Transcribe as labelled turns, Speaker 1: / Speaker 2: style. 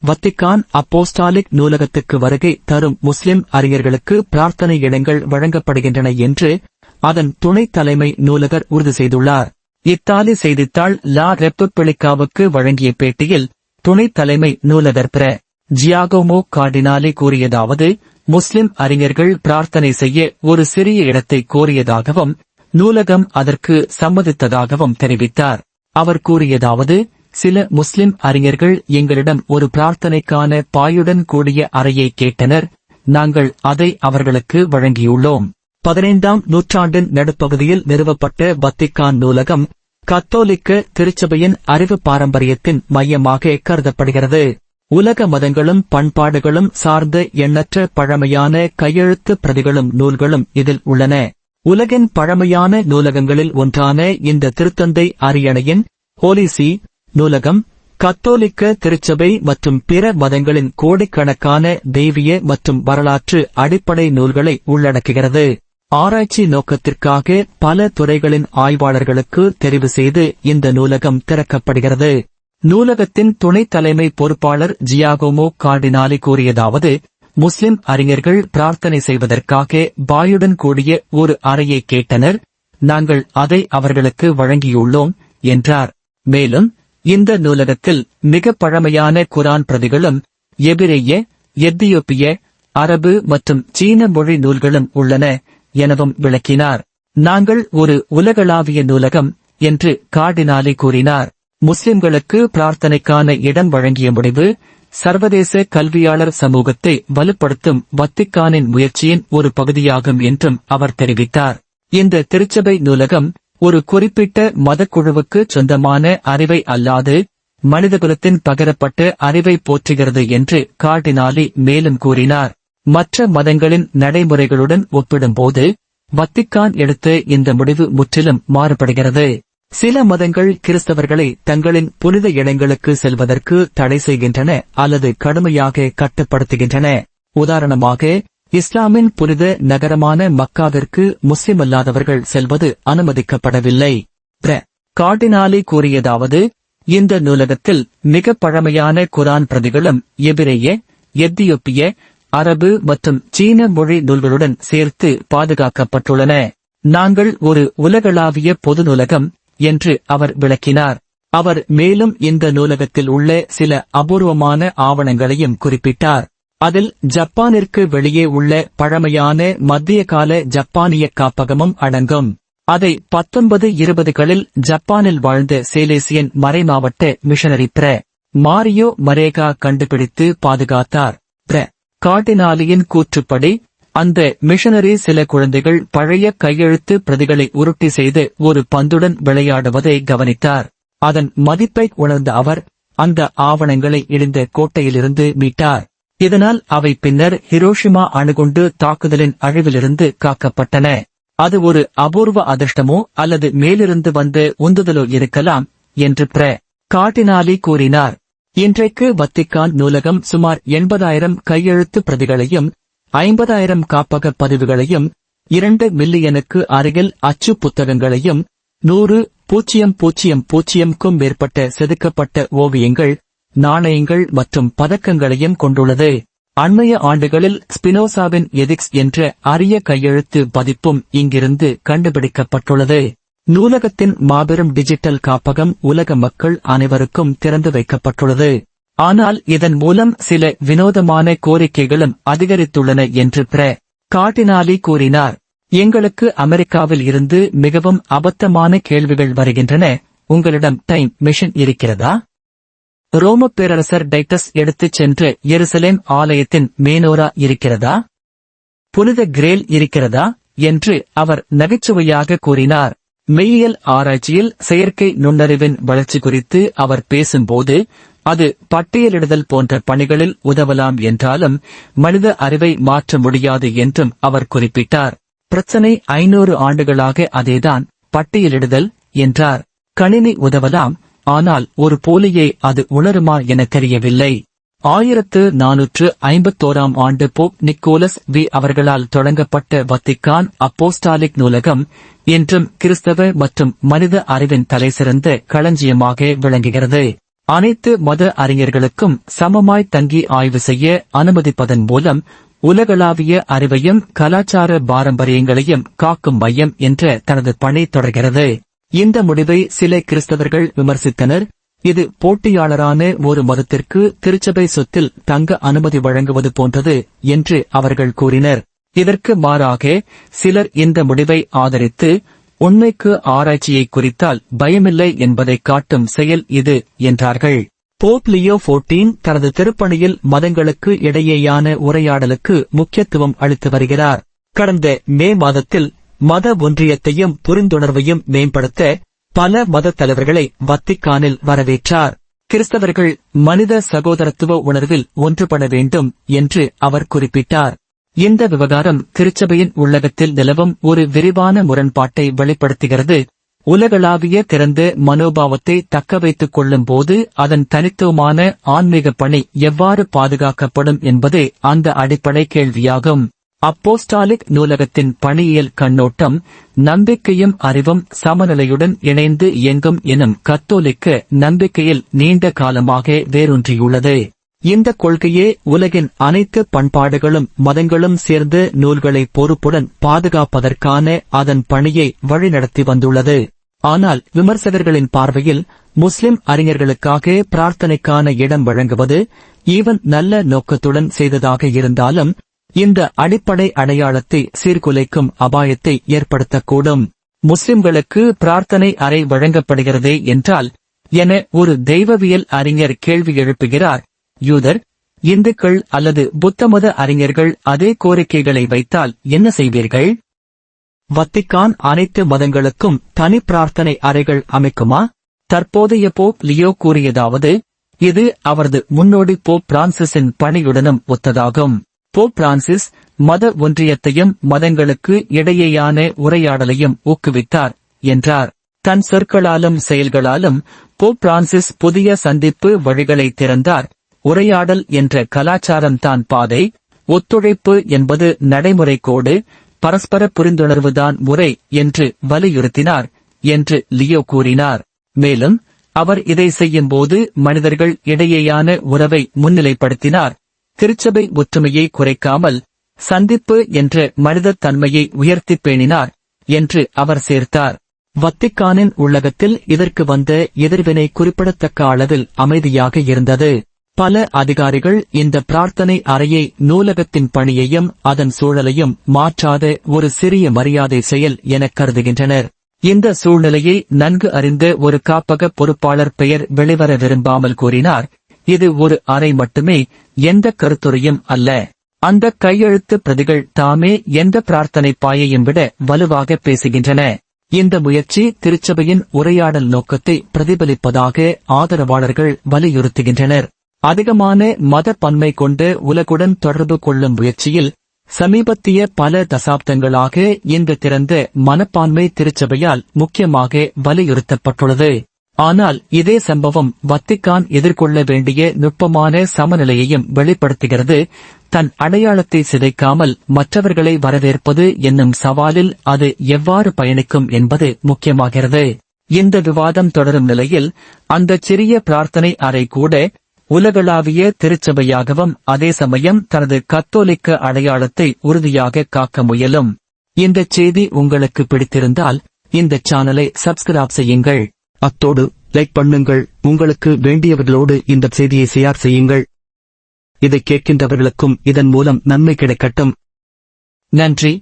Speaker 1: Vatican apostolic நூலகத்துக்கு வருகை தரும் முஸ்லிம் அறிஞர்களுக்கு பிரார்த்தனை இடங்கள் வழங்கப்படுகின்றன என்று அதன் துணைத் தலைமை நூலகர் உறுதி செய்துள்ளார். இத்தாலி செய்தித்தாள் லா ரெப்புப்பிளிக்காவுக்கு வழங்கிய பேட்டியில் துணைத் தலைமை நூலகர் பிர. ஜியாகோமோ கார்டினாலி கூறியதாவது, முஸ்லிம் அறிஞர்கள் பிரார்த்தனை செய்ய ஒரு சிறிய இடத்தை கோரியதாகவும் நூலகம் அதற்கு சம்மதித்ததாகவும் தெரிவித்தார். அவர் கூறியதாவது, சில முஸ்லிம் அறிஞர்கள் எங்களிடம் ஒரு பிரார்த்தனைக்கான பாயுடன் கூடிய அறையை கேட்டனர். நாங்கள் அதை அவர்களுக்கு வழங்கியுள்ளோம். 15ஆம் நூற்றாண்டின் நடுப்பகுதியில் நிறுவப்பட்ட வத்திக்கான் நூலகம் கத்தோலிக்க திருச்சபையின் அறிவு பாரம்பரியத்தின் மையமாக கருதப்படுகிறது. உலக மதங்களும் பண்பாடுகளும் சார்ந்த எண்ணற்ற பழமையான கையெழுத்து பிரதிகளும் நூல்களும் இதில் உள்ளன. உலகின் பழமையான நூலகங்களில் ஒன்றான இந்த திருத்தந்தை அரியணையின் ஹோலிசி நூலகம் கத்தோலிக்க திருச்சபை மற்றும் பிற மதங்களின் கோடிக்கணக்கான தெய்வீக மற்றும் வரலாற்று அடிப்படை நூல்களை உள்ளடக்குகிறது. ஆராய்ச்சி நோக்கத்திற்காக பல துறைகளின் ஆய்வாளர்களுக்கு தெரிவு செய்து இந்த நூலகம் திறக்கப்படுகிறது. நூலகத்தின் துணைத் தலைமை பொறுப்பாளர் ஜியாகோமோ கார்டினாலி கூறியதாவது, முஸ்லிம் அறிஞர்கள் பிரார்த்தனை செய்வதற்காக பாயுடன் கூடிய ஒரு அறையை கேட்டனர். நாங்கள் அதை அவர்களுக்கு வழங்கியுள்ளோம் என்றார். மேலும் இந்த நூலகத்தில் மிக பழமையான குரான் பிரதிகளும் எபிரேய, எத்தியோப்பிய, அரபு மற்றும் சீன மொழி நூல்களும் உள்ளன எனவும் விளக்கினார். நாங்கள் ஒரு உலகளாவிய நூலகம் என்று கார்டினாலி கூறினார். முஸ்லிம்களுக்கு பிரார்த்தனைக்கான இடம் வழங்கிய முடிவு சர்வதேச கல்வியாளர் சமூகத்தை வலுப்படுத்தும் வத்திக்கானின் முயற்சியின் ஒரு பகுதியாகும் என்றும் அவர் தெரிவித்தார். இந்த திருச்சபை நூலகம் ஒரு குறிப்பிட்ட மதக்குழுவுக்கு சொந்தமான அறிவை அல்லாது மனிதகுலத்தின் பகரப்பட்ட அறிவை போற்றுகிறது என்று கார்டினாலி மேலும் கூறினார். மற்ற மதங்களின் நடைமுறைகளுடன் ஒப்பிடும்போது வத்திக்கான் எடுத்த இந்த முடிவு முற்றிலும் மாறுபடுகிறது. சில மதங்கள் கிறிஸ்தவர்களை தங்களின் புனித இடங்களுக்கு செல்வதற்கு தடை செய்கின்றன அல்லது கடுமையாக கட்டுப்படுத்துகின்றன. உதாரணமாக, இஸ்லாமின் புனித நகரமான மக்காவிற்கு முஸ்லிமல்லாதவர்கள் செல்வது அனுமதிக்கப்படவில்லை. கார்டினாலி கூறியதாவது, இந்த நூலகத்தில் மிக பழமையான குரான் பிரதிகளும் எபிரேய, எத்தியோப்பிய, அரபு மற்றும் சீன மொழி நூல்களுடன் சேர்த்து பாதுகாக்கப்பட்டுள்ளன. நாங்கள் ஒரு உலகளாவிய பொது நூலகம் என்று அவர் விளக்கினார். அவர் மேலும் இந்த நூலகத்தில் உள்ள சில அபூர்வமான ஆவணங்களையும் குறிப்பிட்டார். அதில் ஜப்பானிற்கு வெளியே உள்ள பழமையான மத்திய கால ஜப்பானிய காப்பகமும் அடங்கும். அதை 1920களில் ஜப்பானில் வாழ்ந்த சேலேசியன் மறைமாவட்ட மிஷனரி பிர. மாரியோ மரேகா கண்டுபிடித்து பாதுகாத்தார். கார்டினாலியின் கூற்றுப்படி அந்த மிஷனரி சில குழந்தைகள் பழைய கையெழுத்து பிரதிகளை உருட்டி செய்து ஒரு பந்துடன் விளையாடுவதை கவனித்தார். அதன் மதிப்பை உணர்ந்த அவர் அந்த ஆவணங்களை இடிந்த கோட்டையிலிருந்து மீட்டார். இதனால் அவை பின்னர் ஹிரோஷிமா அணுகுண்டு தாக்குதலின் அழிவிலிருந்து காக்கப்பட்டன. அது ஒரு அபூர்வ அதிர்ஷ்டமோ அல்லது மேலிருந்து வந்த உந்துதலோ இருக்கலாம் என்று கார்டினாலி கூறினார். இன்றைக்கு வத்திக்கான் நூலகம் சுமார் 80,000 கையெழுத்து பிரதிகளையும் 50,000 காப்பக பதிவுகளையும் 2 மில்லியனுக்கு அருகில் அச்சு புத்தகங்களையும் 100,000க்கும் மேற்பட்ட செதுக்கப்பட்ட ஓவியங்கள், நாணயங்கள் மற்றும் பதக்கங்களையும் கொண்டுள்ளது. அண்மைய ஆண்டுகளில் ஸ்பினோசாவின் எதிக்ஸ் என்ற அரிய கையெழுத்து பதிப்பும் இங்கிருந்து கண்டுபிடிக்கப்பட்டுள்ளது. நூலகத்தின் மாபெரும் டிஜிட்டல் காப்பகம் உலக மக்கள் அனைவருக்கும் திறந்து வைக்கப்பட்டுள்ளது. ஆனால் இதன் மூலம் சில வினோதமான கோரிக்கைகளும் அதிகரித்துள்ளன என்று கார்டினாலி கூறினார். எங்களுக்கு அமெரிக்காவில் இருந்து மிகவும் அபத்தமான கேள்விகள் வருகின்றன. உங்களிடம் டைம் மெஷின் இருக்கிறதா? ரோம பேரரசர் டைட்டஸ் எடுத்துச் சென்ற எருசலேம் ஆலயத்தின் மேனோரா இருக்கிறதா? புனித கிரேல் இருக்கிறதா என்று அவர் நகைச்சுவையாக கூறினார். மெய்யியல் ஆராய்ச்சியில் செயற்கை நுண்ணறிவின் வளர்ச்சி குறித்து அவர் பேசும்போது, அது பட்டியலிடுதல் போன்ற பணிகளில் உதவலாம் என்றாலும் மனித அறிவை மாற்ற முடியாது என்றும் அவர் குறிப்பிட்டார். பிரச்சனை 500 ஆண்டுகளாக அதேதான், பட்டியலிடுதல் என்றார். கணினி உதவலாம், ஆனால் ஒரு போலியை அது உணருமா என தெரியவில்லை. 1451ஆம் ஆண்டு போப் நிக்கோலஸ் வி அவர்களால் தொடங்கப்பட்ட வத்திக்கான் அப்போஸ்டாலிக் நூலகம் இன்றும் கிறிஸ்தவ மற்றும் மனித அறிவின் தலைசிறந்த களஞ்சியமாக விளங்குகிறது. அனைத்து மத அறிஞர்களுக்கும் சமமாய் தங்கி ஆய்வு செய்ய அனுமதிப்பதன் மூலம் உலகளாவிய அறிவையும் கலாச்சார பாரம்பரியங்களையும் காக்கும் மையம் என்ற தனது பணி தொடர்கிறது. இந்த முடிவை சில கிறிஸ்தவர்கள் விமர்சித்தனர். இது போட்டியாளரான ஒரு மதத்திற்கு திருச்சபை சொத்தில் தங்க அனுமதி வழங்குவது போன்றது என்று அவர்கள் கூறினர். இதற்கு மாறாக சிலர் இந்த முடிவை ஆதரித்து, உண்மைக்கு ஆராய்ச்சியை குறித்தால் பயமில்லை என்பதை காட்டும் செயல் இது என்றார்கள். போப் லியோ 14 தனது திருப்பணியில் மதங்களுக்கு இடையேயான உரையாடலுக்கு முக்கியத்துவம் அளித்து வருகிறார். கடந்த மே மாதத்தில் மத ஒன்றியத்தையும் புரிந்துணர்வையும் மேம்படுத்த பல மத தலைவர்களை வத்திக்கானில் வரவேற்றார். கிறிஸ்தவர்கள் மனித சகோதரத்துவ உணர்வில் ஒன்றுபட வேண்டும் என்று அவர் குறிப்பிட்டார். இந்த விவகாரம் திருச்சபையின் உள்ளகத்தில் நிலவும் ஒரு விரிவான முரண்பாட்டை வெளிப்படுத்துகிறது. உலகளாவிய திறந்த மனோபாவத்தை தக்க வைத்துக் கொள்ளும் போது அதன் தனித்துவமான ஆன்மீக பணி எவ்வாறு பாதுகாக்கப்படும் என்பதே அந்த அடிப்படை கேள்வியாகும். அப்போஸ்டாலிக் நூலகத்தின் பணியியல் கண்ணோட்டம் நம்பிக்கையும் அறிவும் சமநிலையுடன் இணைந்து இயங்கும் எனும் கத்தோலிக்க நம்பிக்கையில் நீண்ட காலமாக வேரூன்றியுள்ளது. இந்த கொள்கையே உலகின் அனைத்து பண்பாடுகளும் மதங்களும் சேர்ந்து நூல்களை பொறுப்புடன் பாதுகாப்பதற்கான அதன் பணியை வழிநடத்தி வந்துள்ளது. ஆனால் விமர்சகர்களின் பார்வையில் முஸ்லிம் அறிஞர்களுக்காக பிரார்த்தனைக்கான இடம் வழங்குவது ஈவன் நல்ல நோக்கத்துடன் செய்ததாக இருந்தாலும் இந்த அடிப்படை அடையாளத்தை சீர்குலைக்கும் அபாயத்தை ஏற்படுத்தக்கூடும். முஸ்லிம்களுக்கு பிரார்த்தனை அறை வழங்கப்படுகிறதே என்றால் என ஒரு தெய்வவியல் அறிஞர் கேள்வி எழுப்புகிறார். யூதர், இந்துக்கள் அல்லது புத்தமத அறிஞர்கள் அதே கோரிக்கைகளை வைத்தால் என்ன செய்வீர்கள்? வத்திக்கான் அனைத்து மதங்களுக்கும் தனி பிரார்த்தனை அறைகள் அமைக்குமா? தற்போதைய போப் லியோ கூறியதாவது, இது அவரது முன்னோடி போப் பிரான்சிஸின் பணியுடனும் ஒத்ததாகும். போப் பிரான்சிஸ் மத ஒன்றியத்தையும் மதங்களுக்கு இடையேயான உரையாடலையும் ஊக்குவித்தார் என்றார். தன் சொற்களாலும் செயல்களாலும் போப் பிரான்சிஸ் புதிய சந்திப்பு வழிகளை திறந்தார். உரையாடல் என்ற கலாச்சாரம் தான் பாதை, ஒத்துழைப்பு என்பது நடைமுறை கோடு, பரஸ்பர புரிந்துணர்வுதான் முறை என்று வலியுறுத்தினார் என்று லியோ கூறினார். மேலும் அவர் இதை செய்யும் போது மனிதர்கள் இடையேயான உறவை முன்னிலைப்படுத்தினார். திருச்சபை ஒற்றுமையை குறைக்காமல் சந்திப்பு என்ற மனித தன்மையை உயர்த்தி பேணினார் என்று அவர் சேர்த்தார். வத்திக்கானின் உள்ளகத்தில் இதற்கு வந்த எதிர்வினை குறிப்பிடத்தக்க அளவில் அமைதியாக இருந்தது. பல அதிகாரிகள் இந்த பிரார்த்தனை அறையை நூலகத்தின் பணியையும் அதன் சூழலையும் மாற்றாத ஒரு சிறிய மரியாதை செயல் என கருதுகின்றனர். இந்த சூழ்நிலையை நன்கு அறிந்த ஒரு காப்பக பொறுப்பாளர் பெயர் வெளிவர விரும்பாமல் கூறினார், இது ஒரு அறை மட்டுமே, எந்த கருத்துரையும் அல்ல. அந்த கையெழுத்து பிரதிகள் தாமே எந்த பிரார்த்தனை பாயையும் விட வலுவாக பேசுகின்றன. இந்த முயற்சி திருச்சபையின் உரையாடல் நோக்கத்தை பிரதிபலிப்பதாக ஆதரவாளர்கள் வலியுறுத்துகின்றனர். அதிகமான மத பன்மை கொண்ட உலகுடன் தொடர்பு கொள்ளும் முயற்சியில் சமீபத்திய பல தசாப்தங்களாக இந்த திறந்த மனப்பான்மை திருச்சபையால் முக்கியமாக வலியுறுத்தப்பட்டுள்ளது. ஆனால் இதே சம்பவம் வத்திக்கான் எதிர்கொள்ள வேண்டிய நுட்பமான சமநிலையையும் வெளிப்படுத்துகிறது. தன் அடையாளத்தை சிதைக்காமல் மற்றவர்களை வரவேற்பது என்னும் சவாலில் அது எவ்வாறு பயணிக்கும் என்பது முக்கியமாகிறது. இந்த விவாதம் தொடரும் நிலையில் அந்த சிறிய பிரார்த்தனை அறை கூட உலகளாவிய திருச்சபையாகவும் அதே சமயம் தனது கத்தோலிக்க அடையாளத்தை உறுதியாக காக்க முயலும். இந்த செய்தி உங்களுக்கு பிடித்திருந்தால் இந்த சேனலை சப்ஸ்கிரைப் செய்யுங்கள். அத்தோடு லைக் பண்ணுங்கள். உங்களுக்கு வேண்டியவர்களோடு இந்த செய்தியை ஷேர் செய்யுங்கள். இதை கேட்கின்றவர்களுக்கும் இதன் மூலம் நன்மை கிடைக்கட்டும். நன்றி.